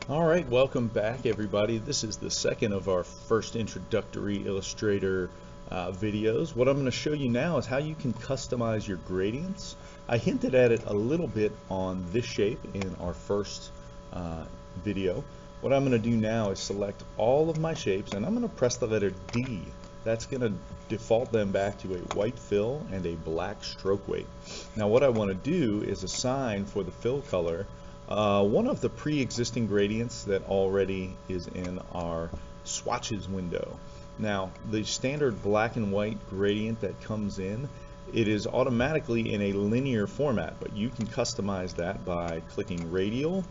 Alright, welcome back everybody. This is the second of our first introductory Illustrator videos. What I'm going to show you now is how you can customize your gradients. I hinted at it a little bit on this shape in our first video. What I'm going to do now is select all of my shapes and I'm going to press the letter D. That's going to default them back to a white fill and a black stroke weight. Now what I want to do is assign for the fill color one of the pre-existing gradients that already is in our swatches window. Now the standard black and white gradient that comes in, it is automatically in a linear format, but you can customize that by clicking radial,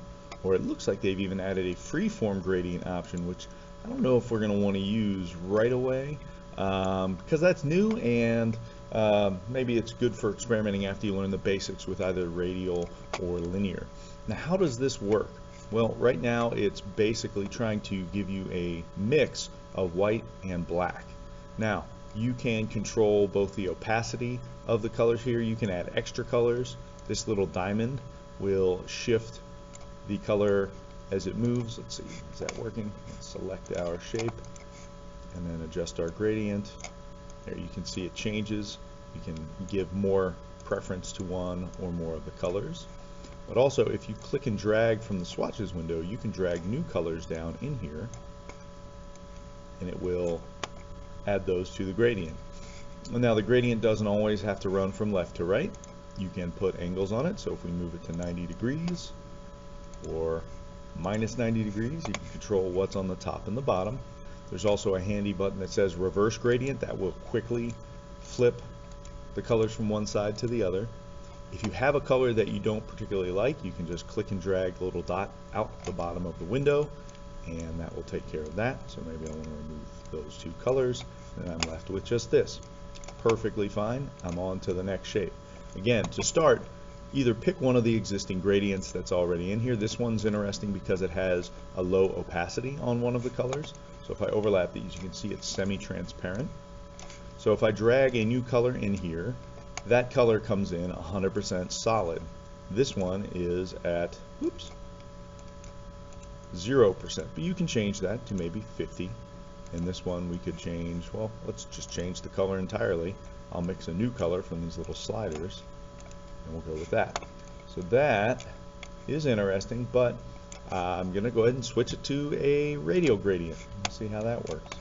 or it looks like they've even added a freeform gradient option, which I don't know if we're going to want to use right away because that's new, and maybe it's good for experimenting after you learn the basics with either radial or linear. Now how does this work? Well, right now it's basically trying to give you a mix of white and black. Now you can control both the opacity of the colors here. You can add extra colors. This little diamond will shift the color as it moves. Let's see, is that working? Let's select our shape and then adjust our gradient. There you can see it changes. You can give more preference to one or more of the colors. But also, if you click and drag from the swatches window, you can drag new colors down in here and it will add those to the gradient. Now the gradient doesn't always have to run from left to right. You can put angles on it, so if we move it to 90 degrees or minus 90 degrees, you can control what's on the top and the bottom. There's also a handy button that says reverse gradient that will quickly flip the colors from one side to the other. If you have a color that you don't particularly like, you can just click and drag the little dot out the bottom of the window and that will take care of that. So maybe I want to remove those two colors and I'm left with just this. Perfectly fine. I'm on to the next shape. Again, to start, either pick one of the existing gradients that's already in here. This one's interesting because it has a low opacity on one of the colors. So if I overlap these, you can see it's semi-transparent. So if I drag a new color in here, that color comes in 100% solid. This one is at 0%, but you can change that to maybe 50. In this one we could change, well, let's just change the color entirely. I'll mix a new color from these little sliders and we'll go with that. So that is interesting, but I'm going to go ahead and switch it to a radial gradient. Let's see how that works.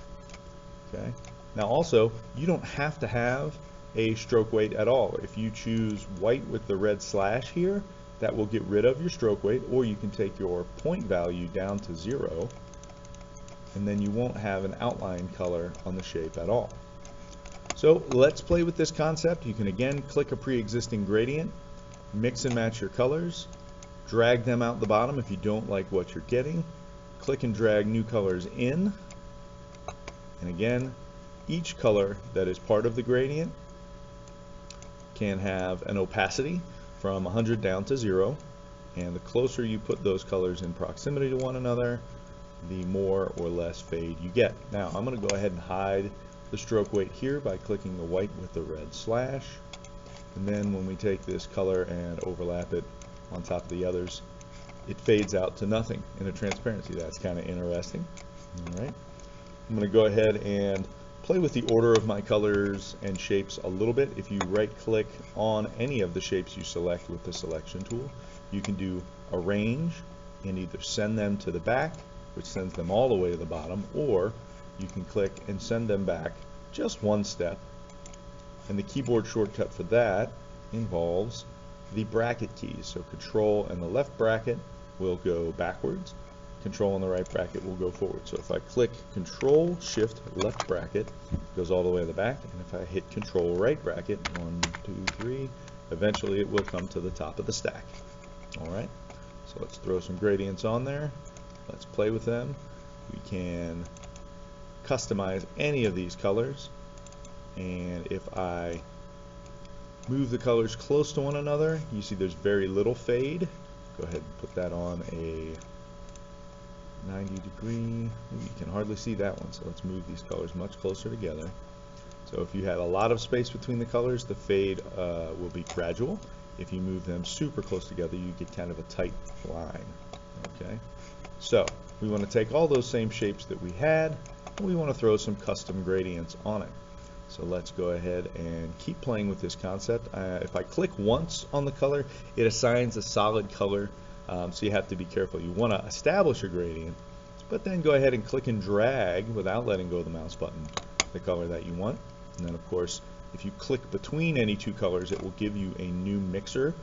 Okay. Now also, you don't have to have a stroke weight at all. If you choose white with the red slash here, that will get rid of your stroke weight, or you can take your point value down to 0 and then you won't have an outline color on the shape at all. So let's play with this concept. You can again click a pre-existing gradient, mix and match your colors, drag them out the bottom if you don't like what you're getting, click and drag new colors in, and again each color that is part of the gradient can have an opacity from 100 down to 0, and the closer you put those colors in proximity to one another, the more or less fade you get. Now I'm going to go ahead and hide the stroke weight here by clicking the white with the red slash, and then when we take this color and overlap it on top of the others, it fades out to nothing in a transparency. That's kind of interesting. Alright, I'm going to go ahead and play with the order of my colors and shapes a little bit. If you right click on any of the shapes you select with the selection tool, you can do arrange and either send them to the back, which sends them all the way to the bottom, or you can click and send them back just one step. And the keyboard shortcut for that involves the bracket keys. So control and the left bracket will go backwards, control and the right bracket will go forward. So if I click control shift left bracket, it goes all the way to the back, and if I hit control right bracket, 1, 2, 3, eventually it will come to the top of the stack. Alright, so let's throw some gradients on there. Let's play with them. We can customize any of these colors, and if I move the colors close to one another, you see there's very little fade. Go ahead and put that on a 90 degree. You can hardly see that one, so let's move these colors much closer together. So if you had a lot of space between the colors, the fade will be gradual. If you move them super close together, you get kind of a tight line. Okay, So we want to take all those same shapes that we had, and we want to throw some custom gradients on it. So let's go ahead and keep playing with this concept. If I click once on the color, it assigns a solid color, so you have to be careful. You want to establish a gradient, but then go ahead and click and drag without letting go of the mouse button the color that you want. And then of course, if you click between any two colors, it will give you a new mixer,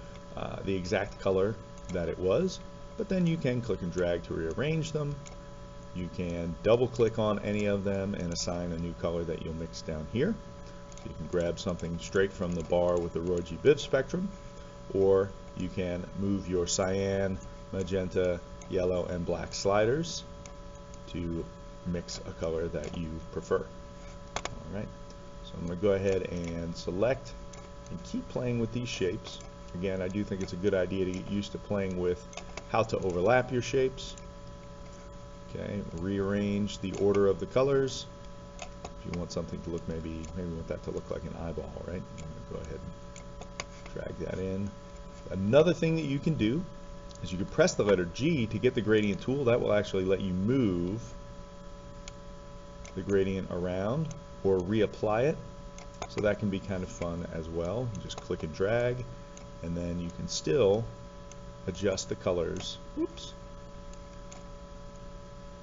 the exact color that it was, but then you can click and drag to rearrange them. You can double click on any of them and assign a new color that you'll mix down here. So you can grab something straight from the bar with the Roy G. Biv spectrum, or you can move your cyan, magenta, yellow, and black sliders to mix a color that you prefer. Alright, so I'm going to go ahead and select and keep playing with these shapes. Again, I do think it's a good idea to get used to playing with how to overlap your shapes. Okay, rearrange the order of the colors. If you want something to look, maybe you want that to look like an eyeball, right? I'm going to go ahead and drag that in. Another thing that you can do is you can press the letter G to get the gradient tool. That will actually let you move the gradient around or reapply it. So that can be kind of fun as well. You just click and drag, and then you can still adjust the colors. Oops.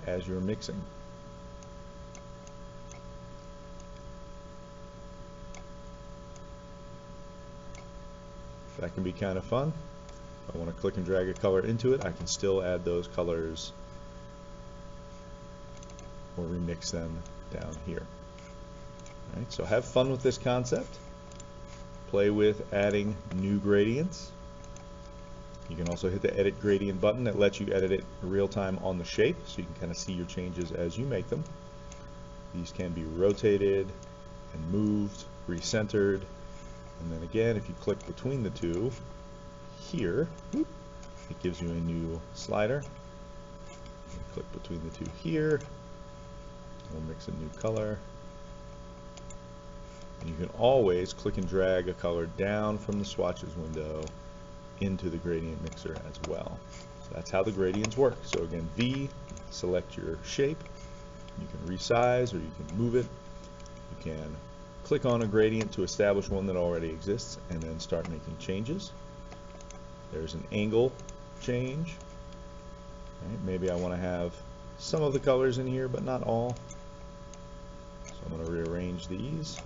As you're mixing. That can be kind of fun. If I want to click and drag a color into it, I can still add those colors or remix them down here. All right, so have fun with this concept. Play with adding new gradients. You can also hit the edit gradient button that lets you edit it real time on the shape, so you can kind of see your changes as you make them. These can be rotated and moved, recentered, and then again, if you click between the two here, it gives you a new slider. You click between the two here, we'll mix a new color. And you can always click and drag a color down from the swatches window into the gradient mixer as well. So that's how the gradients work. So again, V, select your shape. You can resize or you can move it. You can click on a gradient to establish one that already exists and then start making changes. There's an angle change. Right, maybe I want to have some of the colors in here but not all. So I'm going to rearrange these.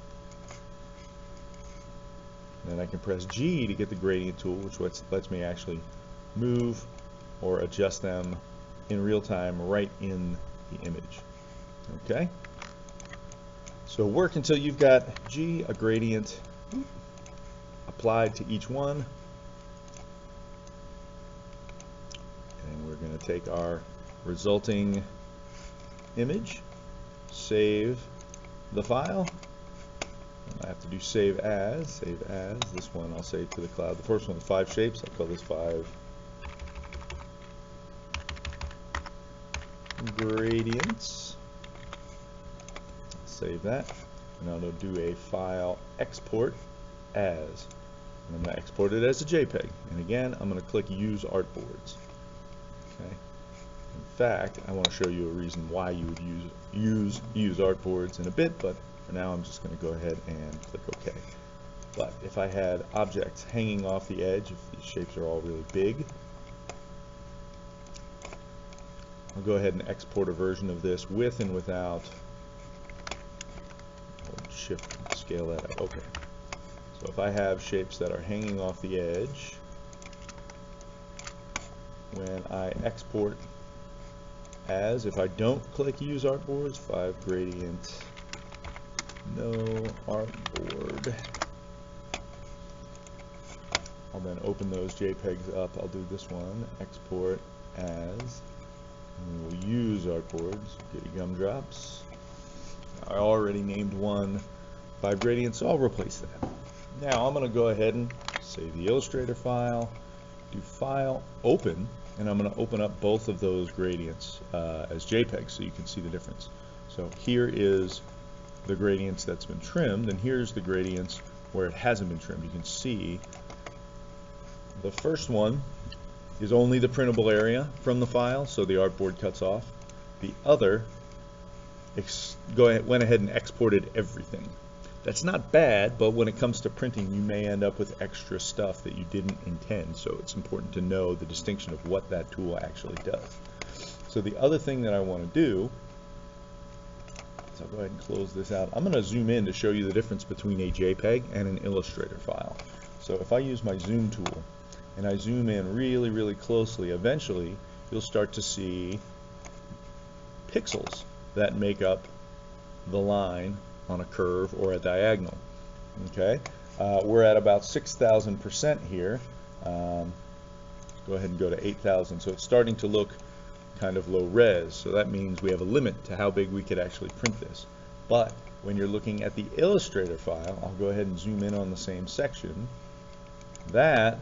Then I can press G to get the gradient tool, which lets me actually move or adjust them in real time right in the image. Okay? So work until you've got G, a gradient, applied to each one. And we're going to take our resulting image, save the file. I have to do save as. This one I'll save to the cloud. The first one is 5 shapes. I'll call this 5 gradients. Save that. And I'm going to do a file export as. And I'm going to export it as a JPEG. And again, I'm going to click use artboards. Okay. In fact, I want to show you a reason why you would use artboards in a bit, but for now, I'm just going to go ahead and click OK. But if I had objects hanging off the edge, if these shapes are all really big, I'll go ahead and export a version of this with and without. Hold Shift and scale that up. Okay. So if I have shapes that are hanging off the edge, when I export as, if I don't click Use Artboards, 5 gradient, no artboard. I'll then open those JPEGs up. I'll do this one, export as, and we'll use artboards. Get your gumdrops. I already named one 5 gradients, so I'll replace that. Now I'm going to go ahead and save the Illustrator file, do File, Open, and I'm going to open up both of those gradients as JPEGs so you can see the difference. So here is the gradients that's been trimmed, and here's the gradients where it hasn't been trimmed. You can see the first one is only the printable area from the file, so the artboard cuts off. The other went ahead and exported everything. That's not bad, but when it comes to printing, you may end up with extra stuff that you didn't intend, so it's important to know the distinction of what that tool actually does. So the other thing that I want to do is I'll go ahead and close this out. I'm going to zoom in to show you the difference between a JPEG and an Illustrator file. So if I use my zoom tool and I zoom in really, really closely, eventually you'll start to see pixels that make up the line on a curve or a diagonal. Okay, we're at about 6,000% here. Go ahead and go to 8,000. So it's starting to look kind of low res. So that means we have a limit to how big we could actually print this. But when you're looking at the Illustrator file, I'll go ahead and zoom in on the same section. That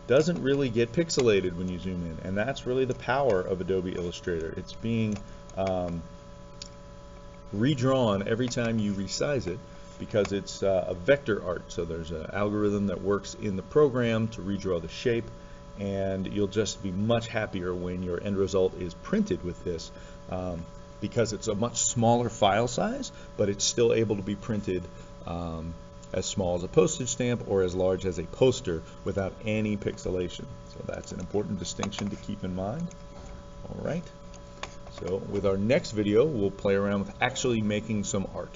doesn't really get pixelated when you zoom in, and that's really the power of Adobe Illustrator. It's being redrawn every time you resize it because it's a vector art. So there's an algorithm that works in the program to redraw the shape, and you'll just be much happier when your end result is printed with this because it's a much smaller file size, but it's still able to be printed as small as a postage stamp or as large as a poster without any pixelation. So that's an important distinction to keep in mind. All right. So with our next video, we'll play around with actually making some art.